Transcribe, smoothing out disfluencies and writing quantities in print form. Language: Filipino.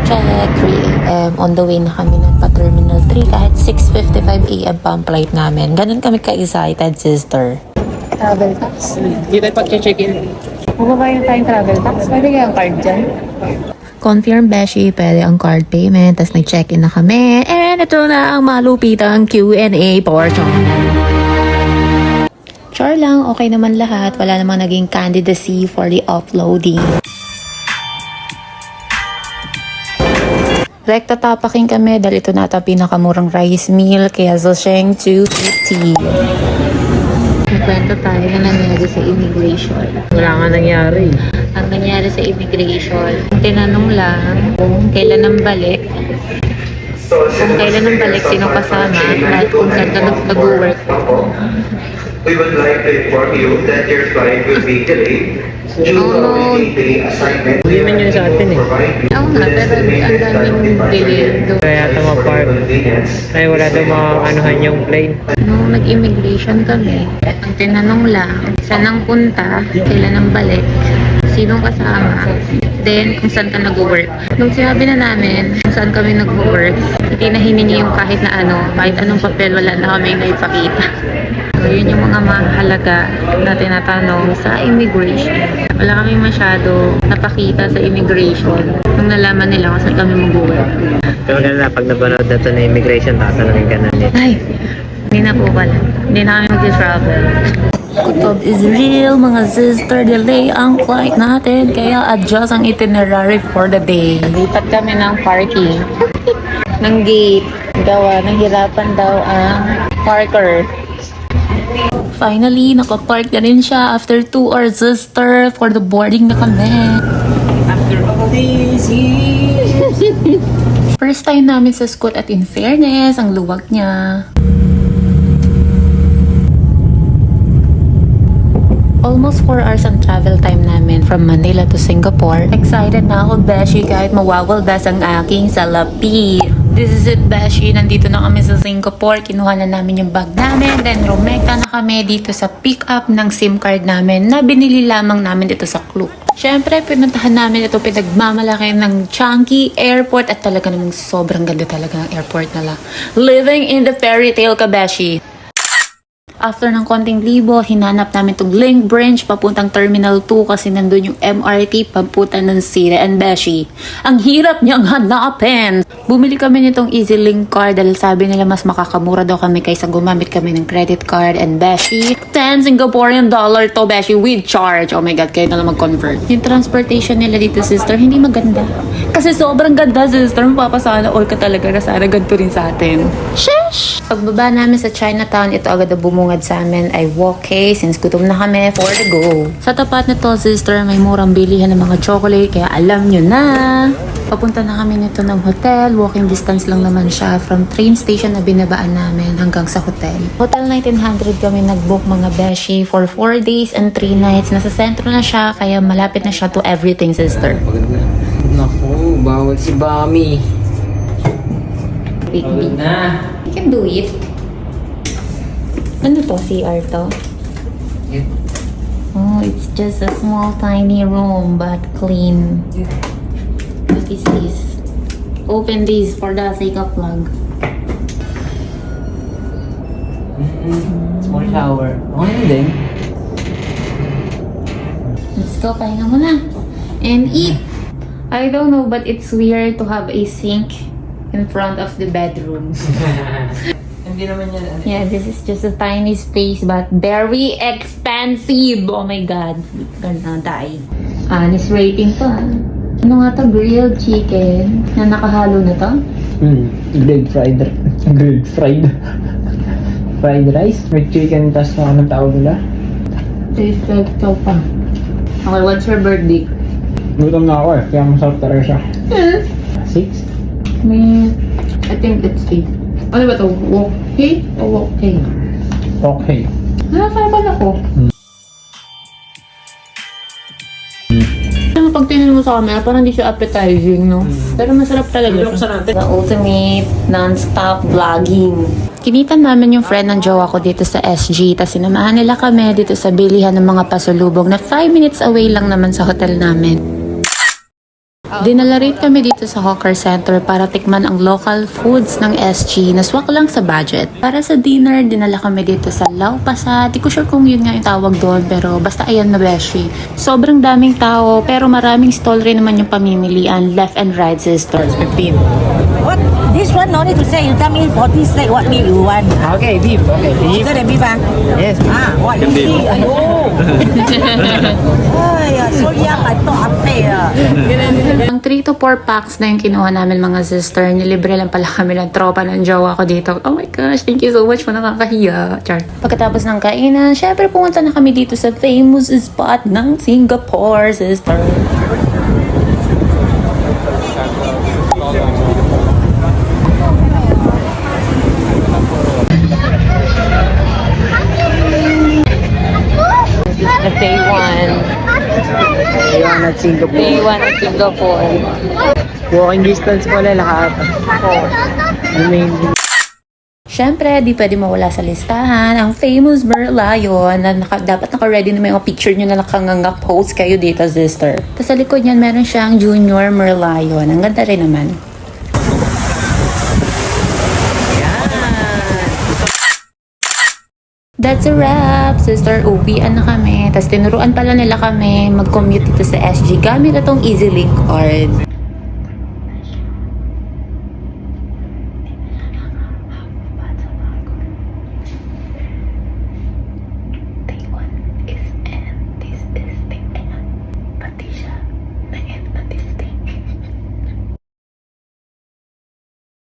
check, 3 a.m. On the way na kami ng pa-Terminal 3 kahit 6:55 a.m. pa ang flight namin. Ganun kami ka-excited, sister. Travel tax? Hindi tayo pag-check-in. Magbabayad na tayong travel tax? Pwede kaya ang card dyan? Confirm, Beshi, pwede ang card payment. Tapos nag-check-in na kami. And ito na ang malupitang Q&A portion. Char lang, okay naman lahat. Wala namang naging candidacy for the offloading. Rekta tapaking kami dahil ito nata pinakamurang rice meal kaya Zosheng 250. Magkwento tayo na nangyari sa immigration. Wala nga nangyari. Ang nangyari sa immigration, tinanong lang kung kailan ang balik. Kung kailan ang balik, sino kasama, at kung saan ka nag-work. We would like to inform you that your flight will be delayed due to our day assignment. Hindi man yun sa atin eh. Oo nga, pero ang daming delay doon. Kaya ito ma-park. Ay wala daw anuhan yung plane. Nung nag-immigration kami, ang tinanong lang, saan ang punta, kailan ang balik, sinong kasama, then kung saan ka nag-work. Nung sinabi na namin kung saan kami nag-work, hindi na hiningi yung kahit na ano, kahit anong papel, wala na kami naipakita. So, yun yung mga mahalaga na tinatanong sa immigration. Wala kami masyado napakita sa immigration nung nalaman nila kung saan kami mag-work. Pero ganun na, pag napanood na ito na immigration, tatanungin ka na nila. Ay, hindi na po pala. Hindi na kami mag-travel. Kutob is real, mga sister. Delay ang flight natin, kaya adjust ang itinerary for the day. Lipat kami ng parking. ng gate. Gawa, nahirapan daw ang parker. Finally, nakapark na rin siya after 2 hours, sister, for the boarding na kami. After all these years. First time namin sa Scoot at in fairness, ang luwag niya. Almost 4 hours ang travel time namin from Manila to Singapore. Excited na ako, Beshi, kahit mawawaldas ang aking salapi. This is it, Beshi. Nandito na kami sa Singapore. Kinuha na namin yung bag namin. Then, rumekta na kami dito sa pick-up ng SIM card namin na binili lamang namin dito sa Klook. Siyempre, pinuntahan namin ito pinagmamalaki ng Changi Airport at talaga namang sobrang ganda talaga ng airport nila. Living in the fairy tale ka, Beshi. After ng konting libo, hinanap namin itong link branch papuntang Terminal 2 kasi nandun yung MRT papunta ng City and Beshi. Ang hirap niyang hanapin! Bumili kami nitong EasyLink card dahil sabi nila mas makakamura daw kami kaysa gumamit kami ng credit card and Beshi. 10 Singaporean dollar to, Beshi, with charge. Oh my God, kayo na lang mag-convert. Yung transportation nila dito, sister, hindi maganda. Kasi sobrang ganda, sister. Mapapasana all ka talaga na sana ganito rin sa atin. Sheesh! Pagbaba namin sa Chinatown, ito agad na bumungad sa amin ay Woke since gutom na kami for the go. Sa tapat nito, sister, may murang bilihan ng mga chocolate kaya alam nyo na. Papunta na kami nito ng hotel. Walking distance lang naman siya from train station na binabaan namin hanggang sa hotel. Hotel 1900 kami nag-book, mga Beshi, for 4 days and 3 nights. Nasa sentro na siya kaya malapit na siya to everything, sister. Naku, bawal si Bami. Big Bawal na. You can do it. Ano to? CR to? Yeah. Oh, it's just a small tiny room but clean. What is this? Open this for the sake of vlog. Small shower. Okay na din. Let's go, pahinga mo na. And eat! I don't know, but it's weird to have a sink in front of the bedroom. Hindi naman yan. Yeah, this is just a tiny space but very expensive. Oh my God. Ganda tayo. Honest rating to, ha? Ano nga to? Grilled chicken na nakahalo na to? Grilled fried. Grilled fried. Fried rice with chicken tas anong tawag nila? Taste like to pa. Okay, what's your birthday? Gutom na ako eh. Kaya masarap talaga siya. 6? I think it's 8. Ano ba to? Okay? O okay? Okay. Nasarapan ako. Pag tingnan mo sa camera, parang hindi siya appetizing, no? Pero masarap talaga siya. The ultimate non-stop vlogging. Kinitan namin yung friend ng jowa ko dito sa SG, tapos sinamahan nila kami dito sa bilihan ng mga pasulubong na 5 minutes away lang naman sa hotel namin. Dinala rin kami dito sa Hawker Center para tikman ang local foods ng SG na swak lang sa budget. Para sa dinner, dinala kami dito sa Lau Pasat. Di ko sure kung yun nga yung tawag doon, pero basta ayan na beshi. Sobrang daming tao, pero maraming stall rin naman yung pamimilian, left and right, sister. 15. What? This one no need to say. You tell me for this steak what meat you want. Okay, beef. Okay, beef. Chicken and beef ah? Yes. Ah, what you see? Ayo. Ay, so young. I thought unfair. Ang 3 to 4 packs na yung kinuha namin mga sister, nilibre lang pala kami ng tropa ng jowa ko dito. Oh my gosh, thank you so much po, nakakahiya. Char. Pagkatapos ng kainan, syempre pumunta na kami dito sa famous spot ng Singapore, sister. The day 1. Ayun at Singapore. Day 1 ng Singapore. Walking distance mo lang lahat. Siyempre, di pwede mawala sa listahan ang famous Merlion na dapat naka-ready na may mga picture nyo na nakanganga post kayo dito, sister. Tapos sa likod niyan, meron siyang Junior Merlion. Ang ganda rin naman. That's a wrap, sister. Uwian na kami. Tapos tinuruan pala nila kami mag-commute dito sa SG gamit itong EasyLink card.